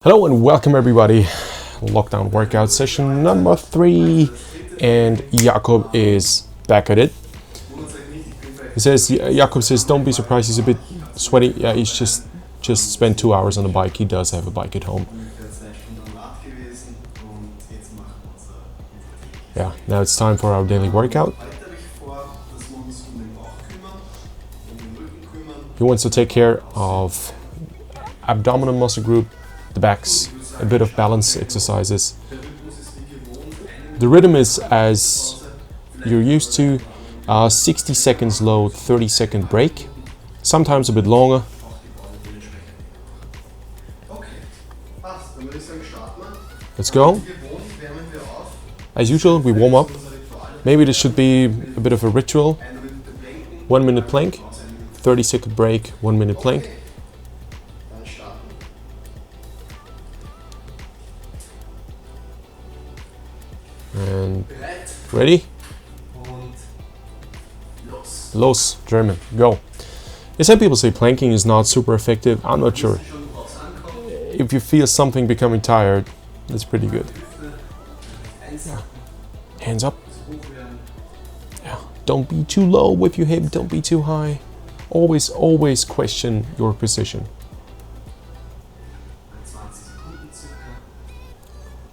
Hello and welcome everybody. Lockdown workout session number 3, and Jakob is back at it. Jakob says, don't be surprised, he's a bit sweaty. Yeah, he's just spent 2 hours on a bike. He does have a bike at home. Yeah, now it's time for our daily workout. He wants to take care of abdominal muscle group, the backs, a bit of balance exercises. The rhythm is as you're used to, 60 seconds load, 30-second break, sometimes a bit longer. Let's go. As usual, we warm up. Maybe this should be a bit of a ritual. 1 minute plank, 30-second break, 1 minute plank. And ready? Los, German, go. Some people say planking is not super effective. I'm not sure. If you feel something becoming tired, that's pretty good. Yeah. Hands up. Yeah. Don't be too low with your hip, don't be too high. Always question your position.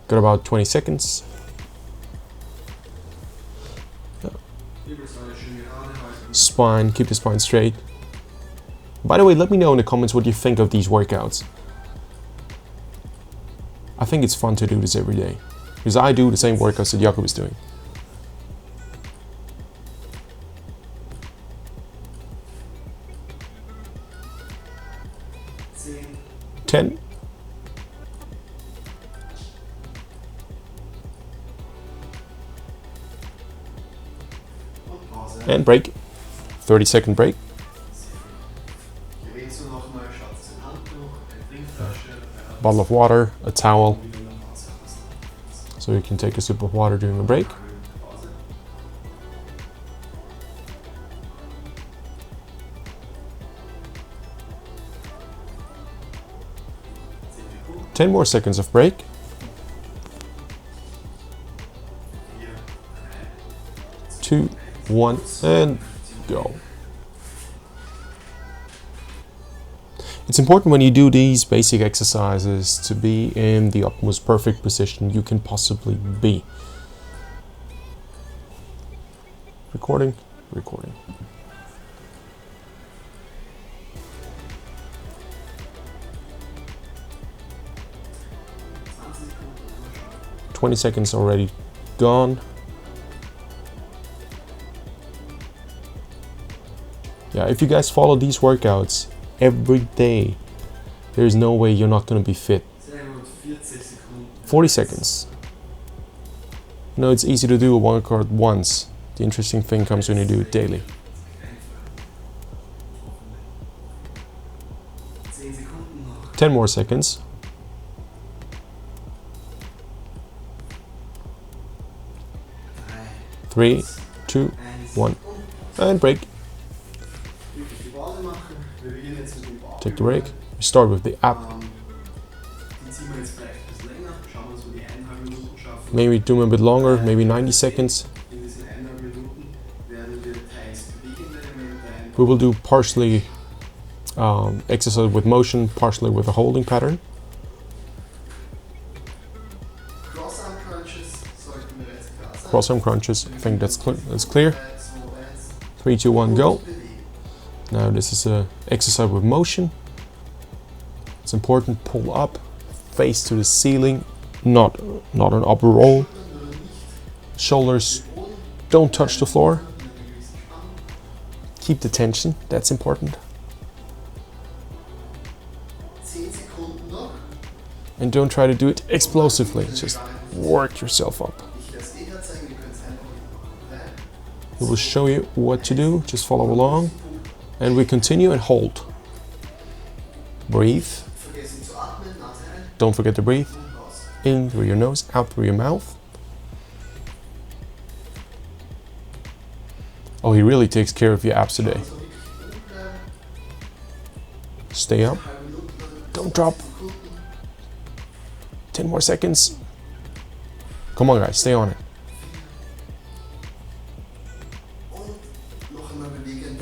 Got about 20 seconds. Spine, keep the spine straight. By the way, let me know in the comments what you think of these workouts. I think it's fun to do this every day, because I do the same workouts that Jakob is doing. Ten. And break. 30-second break. Bottle of water, a towel, so you can take a sip of water during a break. Ten more seconds of break. 2, 1, and go. It's important when you do these basic exercises to be in the utmost perfect position you can possibly be. Recording. 20 seconds already gone. Yeah, if you guys follow these workouts every day, there's no way you're not going to be fit. 40 seconds. No, it's easy to do a workout once. The interesting thing comes when you do it daily. Ten more seconds. 3, 2, 1, and break. Take the break. We start with the ab. Maybe do them a bit longer, maybe 90 seconds. We will do partially exercise with motion, partially with a holding pattern. Cross arm crunches, I think that's clear. 3, 2, 1, go. Now this is an exercise with motion. It's important, pull up, face to the ceiling, not an upper roll. Shoulders don't touch the floor. Keep the tension, that's important. And don't try to do it explosively, just work yourself up. We will show you what to do, just follow along. And we continue and hold. Breathe. Don't forget to breathe. In through your nose, out through your mouth. Oh, he really takes care of your abs today. Stay up. Don't drop. 10 more seconds. Come on guys, stay on it.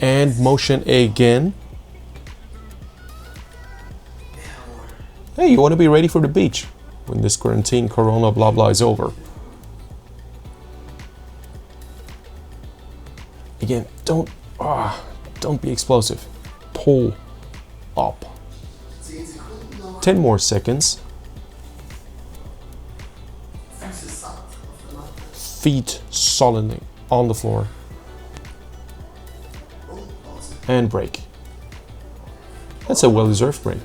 And motion again. Hey, you want to be ready for the beach when this quarantine, corona, blah blah is over. Again, don't be explosive. Pull up. 10 more seconds. Feet solidly on the floor. And break. That's a well-deserved break.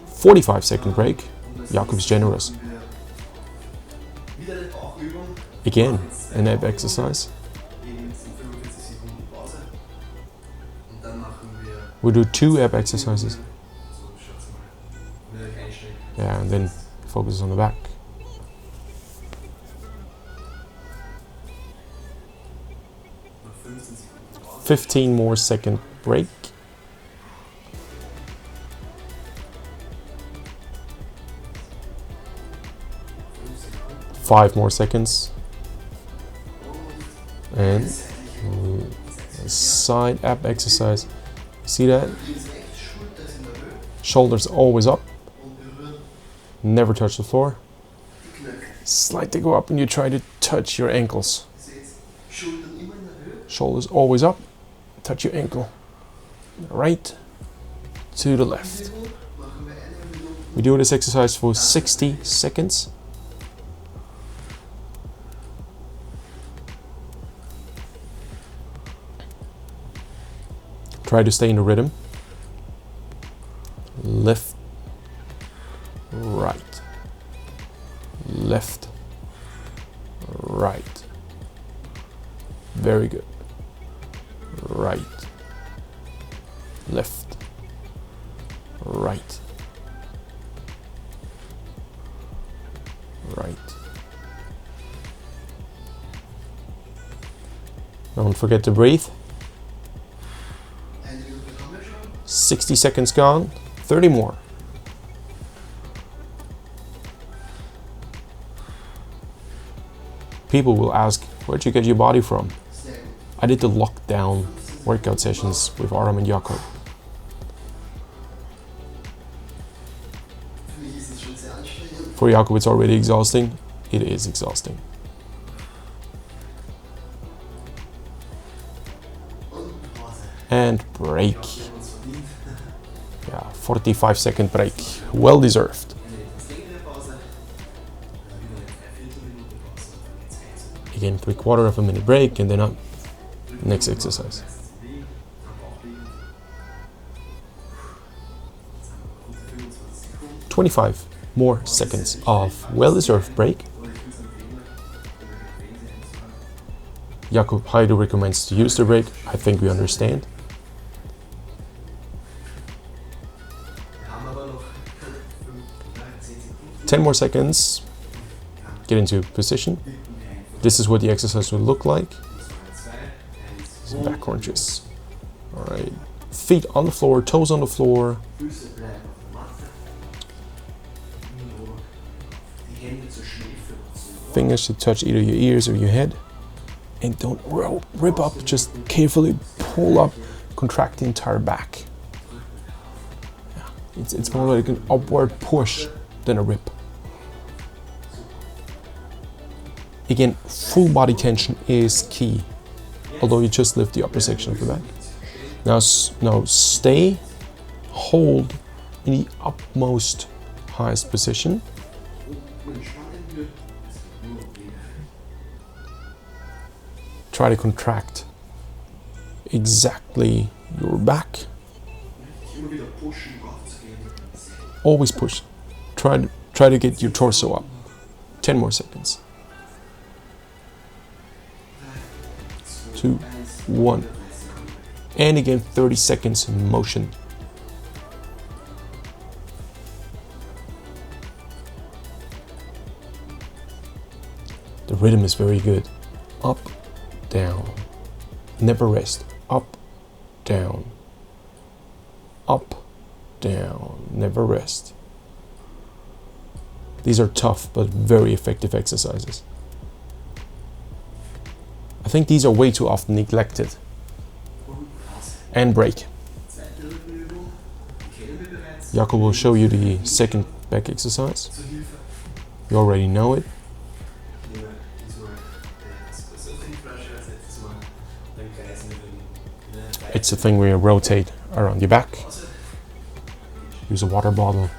45-second break. Jakob's generous. Again, an ab exercise. We do 2 ab exercises. Yeah, and then focus on the back. $15 more second break. $5 more seconds. And side ab exercise. See that? Shoulders always up. Never touch the floor. Slightly go up and you try to touch your ankles. Shoulders always up. Touch your ankle. Right to the left. We do this exercise for 60 seconds. Try to stay in the rhythm. Left, right, left, right. Very good. Right, left, right, right. Don't forget to breathe. 60 seconds gone, 30 more. People will ask, where'd you get your body from? I did the lockdown workout sessions with Aram and Jakob. For Jakob it's already exhausting. It is exhausting. And break. Yeah, 45-second break. Well deserved. Again, 3/4 of a minute break and then up. Next exercise. 25 more seconds of well-deserved break. Jakob highly recommends to use the break. I think we understand. Ten more seconds. Get into position. This is what the exercise will look like. Some back crunches. Alright. Feet on the floor, toes on the floor. Fingers should touch either your ears or your head. And don't rip up, just carefully pull up, contract the entire back. Yeah. It's more like an upward push than a rip. Again, full body tension is key, although you just lift the upper section of the back. Now stay, hold in the utmost highest position. Try to contract exactly your back. Always push. Try to get your torso up. 10 more seconds. 2, 1. And again, 30 seconds motion. The rhythm is very good. Up, down. Never rest. Up, down. Up, down. Never rest. These are tough but very effective exercises. I think these are way too often neglected. And break. Jakob will show you the second back exercise. You already know it. It's the thing where you rotate around your back. Use a water bottle.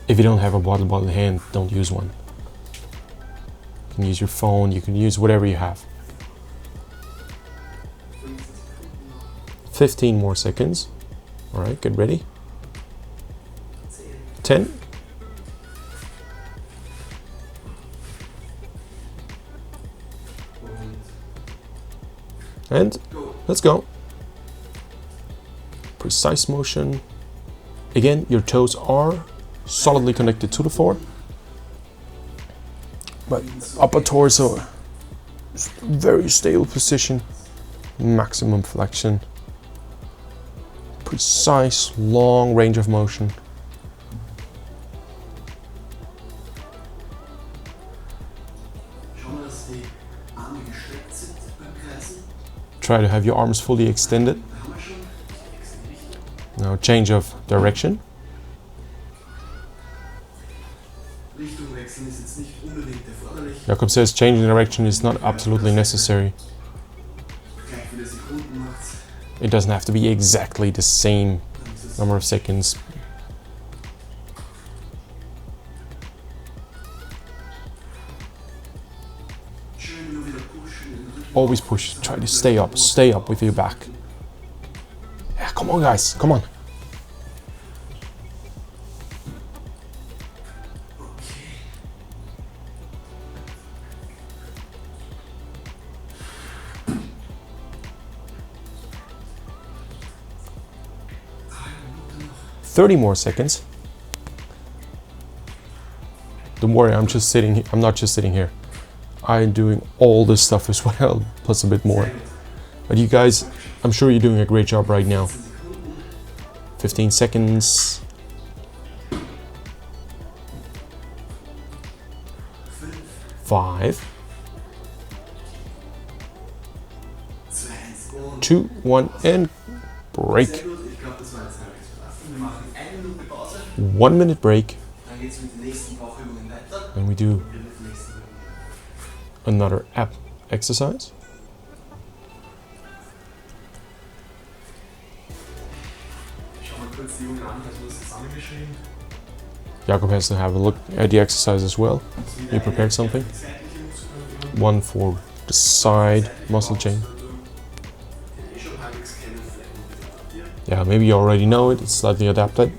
If you don't have a water bottle in hand, don't use one. You can use your phone, you can use whatever you have. 15 more seconds. Alright, get ready. 10. And let's go. Precise motion. Again, your toes are solidly connected to the floor, but upper torso, very stable position, maximum flexion, precise long range of motion. Try to have your arms fully extended. Now change of direction. Jakob says changing direction is not absolutely necessary. It doesn't have to be exactly the same number of seconds. Always push, try to stay up with your back. Yeah, come on guys, come on. "30 more seconds. Don't worry, I'm not just sitting here. I'm doing all this stuff as well, plus a bit more. But you guys, I'm sure you're doing a great job right now. 15 seconds. 5, 2, 1, and break. 1 minute break. And we do another ab exercise. Jakob has to have a look at the exercise as well. He prepared something. One for the side muscle chain. Yeah, maybe you already know it. It's slightly adapted.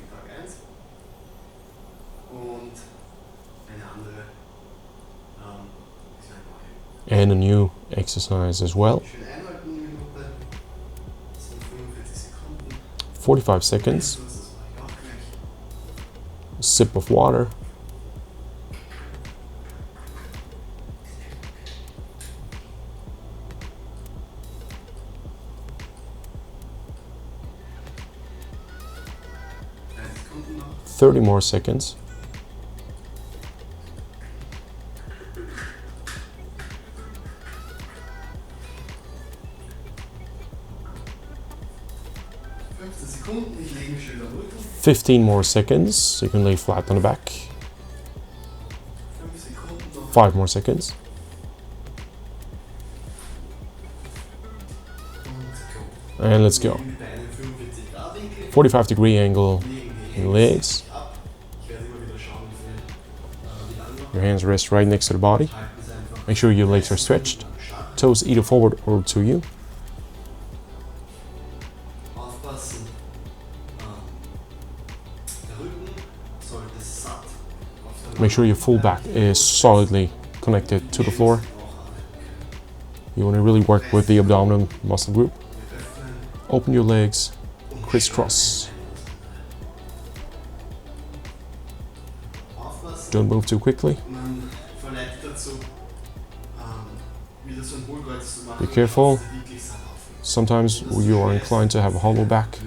And a new exercise as well. 45 seconds. A sip of water. "30 more seconds. "15 more seconds. You can lay flat on the back. 5 more seconds. And let's go. 45-degree angle in the legs. Your hands rest right next to the body. Make sure your legs are stretched. Toes either forward or to you. Make sure your full back is solidly connected to the floor. You want to really work with the abdominal muscle group. Open your legs, crisscross. Don't move too quickly. Be careful. Sometimes you are inclined to have a hollow back.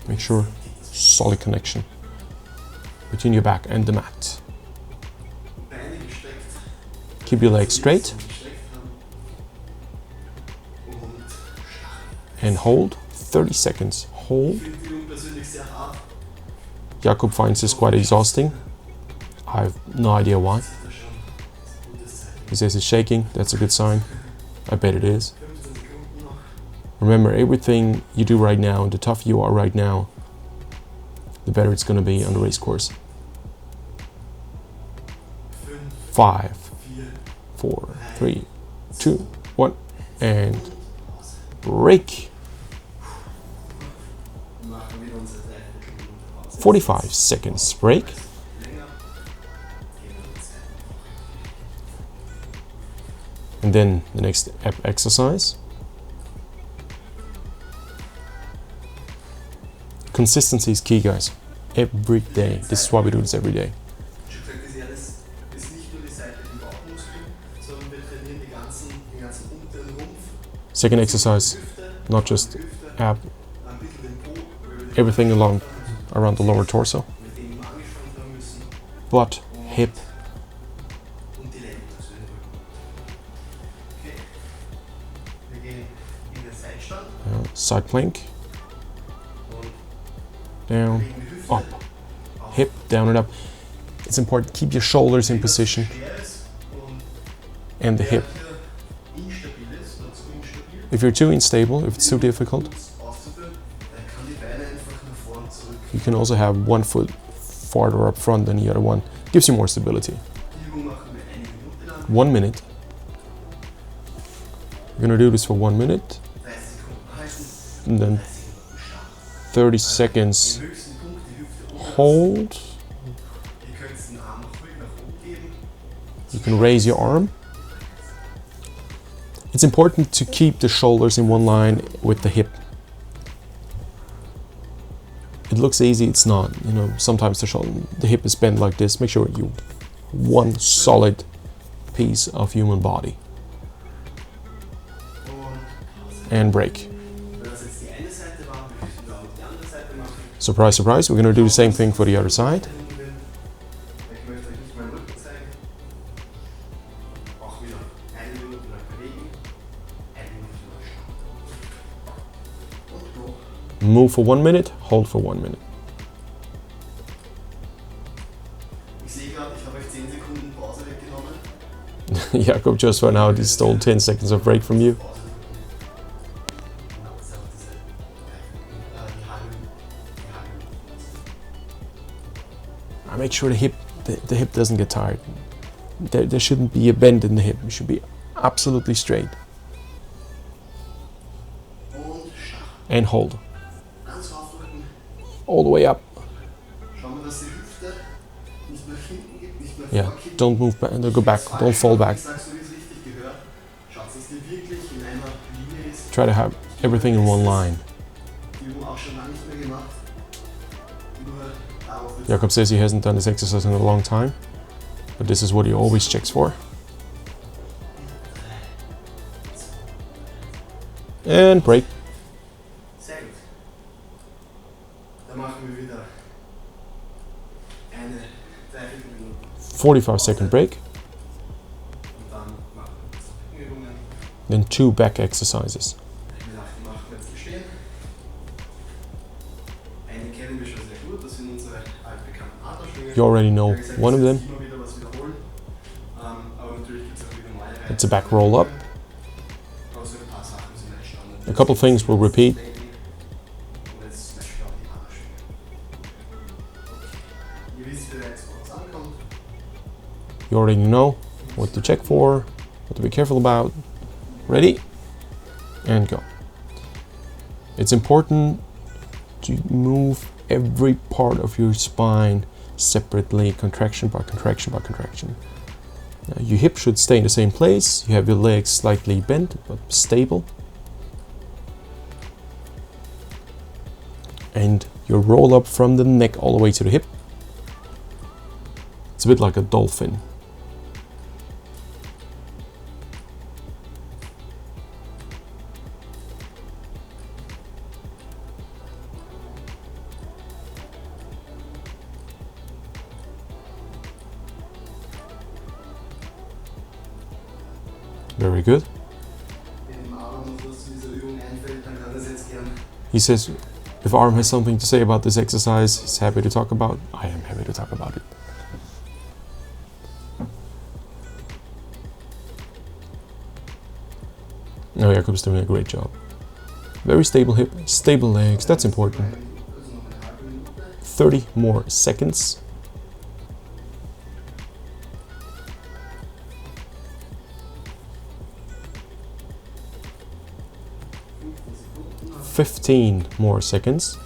Make sure solid connection. between your back and the mat. Keep your legs straight and hold 30 seconds. Hold. Jakob finds this quite exhausting. I have no idea why. He says it's shaking. That's a good sign. I bet it is. Remember, everything you do right now, the tougher you are right now, the better it's going to be on the race course. 5, 4, 3, 2, 1, and break. 45 seconds break. And then the next exercise. Consistency is key, guys. Every day. This is why we do this every day. Second exercise, not just ab, everything around the lower torso, butt, hip. Side plank, down, up, hip, down and up. It's important, keep your shoulders in position and the hip. If you're too unstable, if it's too difficult, you can also have one foot farther up front than the other one. Gives you more stability. 1 minute. You're gonna do this for 1 minute. And then 30 seconds. Hold. You can raise your arm. It's important to keep the shoulders in one line with the hip. It looks easy, it's not. You know, sometimes the hip is bent like this. Make sure you one solid piece of human body. And break. Surprise, surprise, we're gonna do the same thing for the other side. Move for 1 minute, hold for 1 minute. Jakob just found out he stole 10 seconds of break from you. I make sure the hip doesn't get tired. There shouldn't be a bend in the hip. It should be absolutely straight. And hold. All the way up. Yeah, don't move back, don't go back, don't fall back. Try to have everything in one line. Jakob says he hasn't done this exercise in a long time, but this is what he always checks for. And break. 45-second break. Then 2 back exercises. You already know one of them. It's a back roll up. A couple things will repeat. You already know what to check for, what to be careful about. Ready? And go. It's important to move every part of your spine separately, contraction by contraction by contraction. Your hip should stay in the same place. You have your legs slightly bent but stable. And you roll up from the neck all the way to the hip. It's a bit like a dolphin. Very good. He says, if Arm has something to say about this exercise, he's happy to talk about. I am happy to talk about it. Oh, Jakob's doing a great job. Very stable hip, stable legs, that's important. 30 more seconds. "15 more seconds.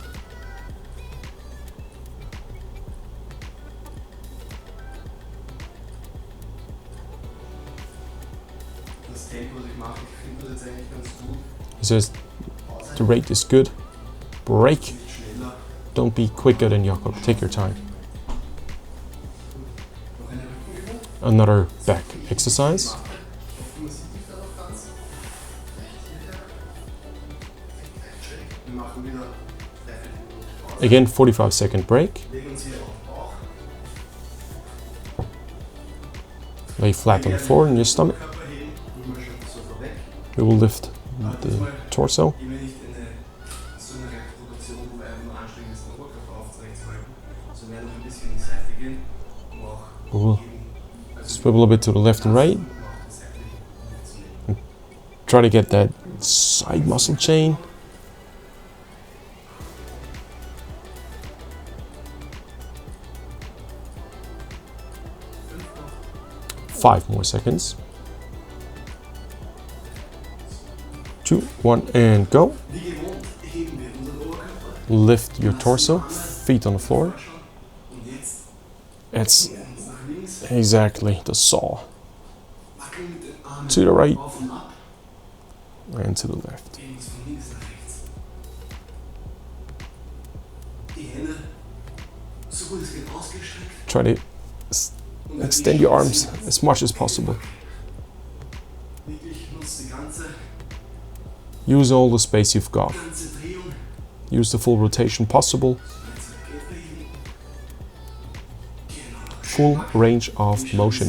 He says the rate is good. Break. Don't be quicker than Jakob. Take your time. Another back exercise. Again, 45-second break. Lay flat on the floor in your stomach. We will lift the torso. We will swivel a bit to the left and right. And try to get that side muscle chain. Five more seconds. 2, 1, and go. Lift your torso, feet on the floor. It's exactly the saw. To the right and to the left. Try to extend your arms as much as possible. Use all the space you've got. Use the full rotation possible. Full range of motion.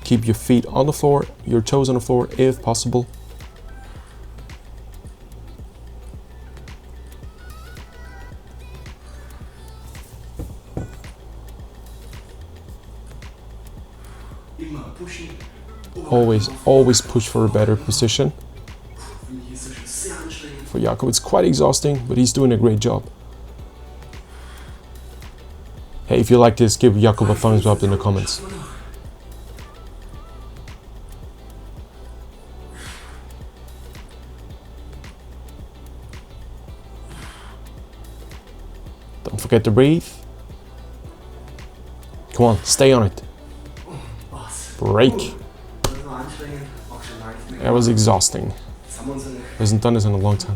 Keep your feet on the floor, your toes on the floor if possible. Always push for a better position. For Jakob it's quite exhausting, but he's doing a great job. Hey, if you like this, give Jakob a thumbs up in the comments. Don't forget to breathe. Come on, stay on it. Break. That was exhausting. Hasn't done this in a long time.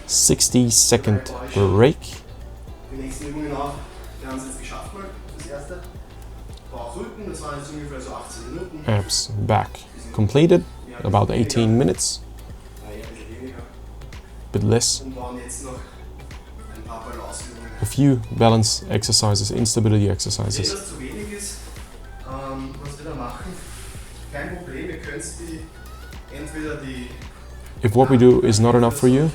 60-second break. Abs back completed. About 18 minutes. Bit less. A few balance exercises, instability exercises. If what we do is not enough for you,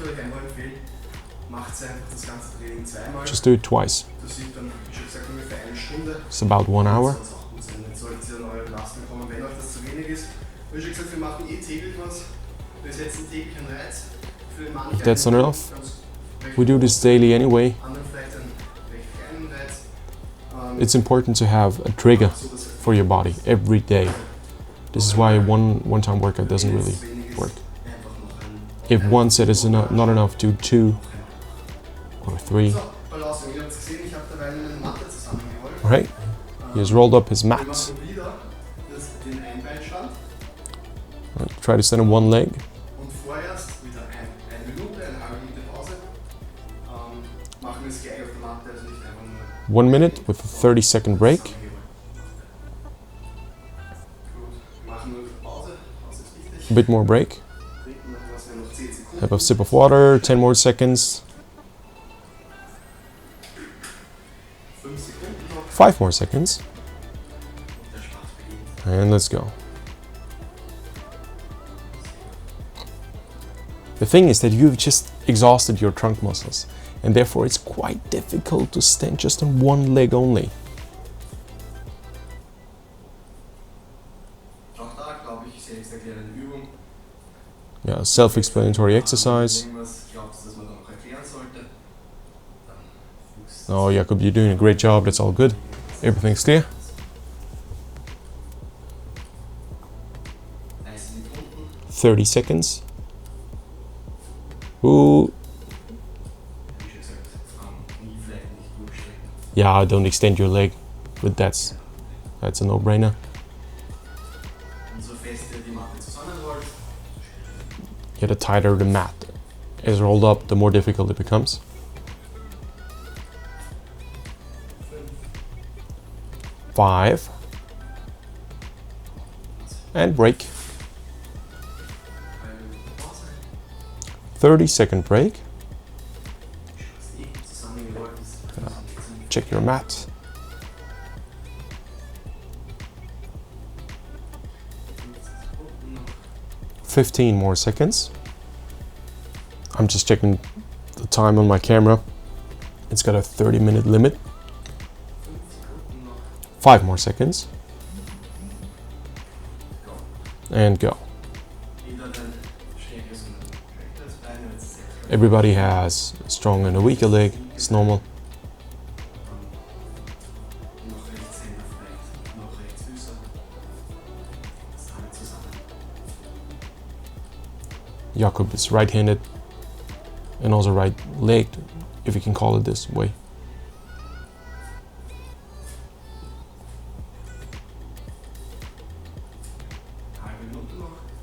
just do it twice. It's about 1 hour. If that's not enough, we do this daily anyway. It's important to have a trigger for your body every day. This is why one-time workout doesn't really work. If one set is not enough, do 2 or 3. Alright, he has rolled up his mat. Right, try to stand on one leg. 1 minute with a 30-second break. A bit more break. Have a sip of water, 10 more seconds. 5 more seconds. And let's go. The thing is that you've just exhausted your trunk muscles, and therefore it's quite difficult to stand just on one leg only. Yeah, self-explanatory exercise. Oh, Jakob, you're doing a great job. That's all good. Everything's clear. "30 seconds. Ooh. Yeah, don't extend your leg, but that's a no-brainer. Yeah, the tighter the mat is rolled up, the more difficult it becomes. 5. And break. 30-second break. Check your mat. "15 more seconds. I'm just checking the time on my camera. It's got a 30-minute limit. 5 more seconds. And go. Everybody has a strong and a weaker leg. It's normal. Jakob is right-handed and also right-legged, if you can call it this way.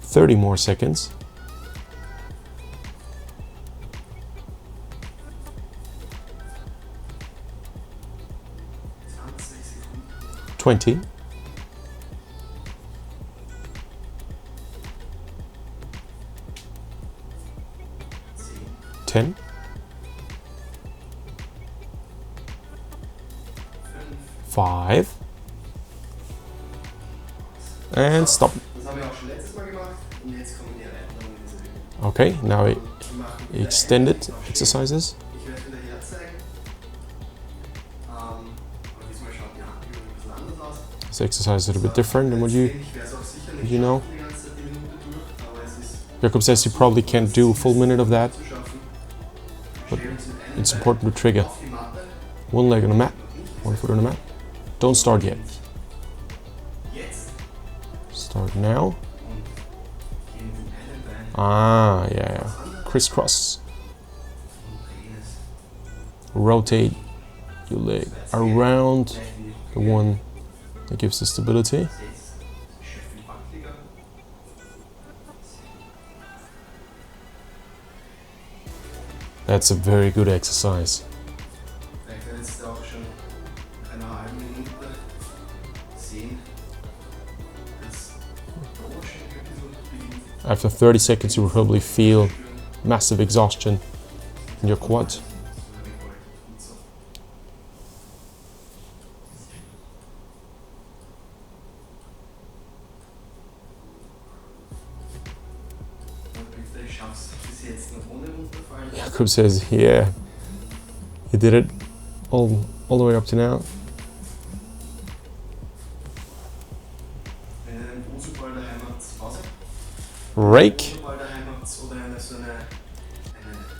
30 more seconds. 20. 10. 5. And stop. Okay, now extended exercises. This exercise is a bit different than what you know. Jakob says you probably can't do a full minute of that, but it's important to trigger. One leg on the mat, one foot on the mat. Don't start yet. Start now. Ah, yeah. Crisscross. Rotate your leg around the one that gives the stability. That's a very good exercise. After 30 seconds, you will probably feel massive exhaustion in your quads. Jakob says, yeah, he did it all the way up to now. Rake.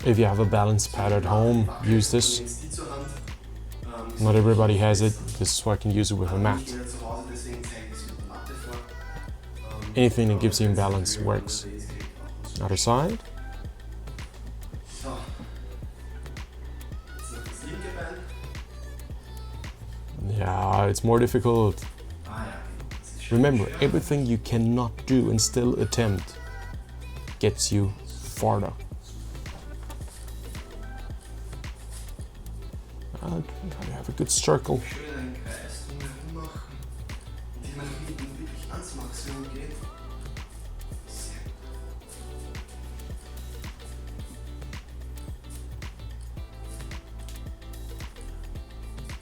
If you have a balance pad at home, use this. Not everybody has it. This is why I can use it with a mat. Anything that gives you balance works. Other side. Yeah, it's more difficult. Remember, everything you cannot do and still attempt gets you farther. Gotta have a good circle.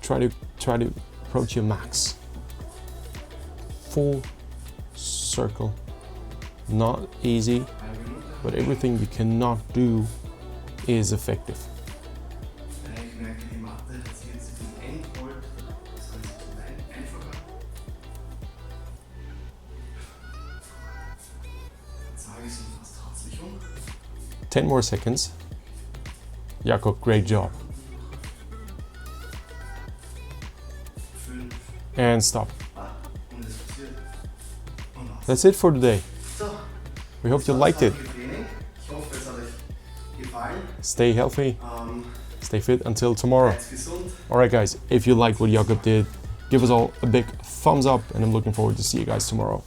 Try to approach your max. 4, circle. Not easy, but everything you cannot do is effective. Ten more seconds. Jakob, great job. And stop. That's it for today. We hope you liked it. Stay healthy, stay fit until tomorrow. Alright guys, if you liked what Jakob did, give us all a big thumbs up and I'm looking forward to see you guys tomorrow.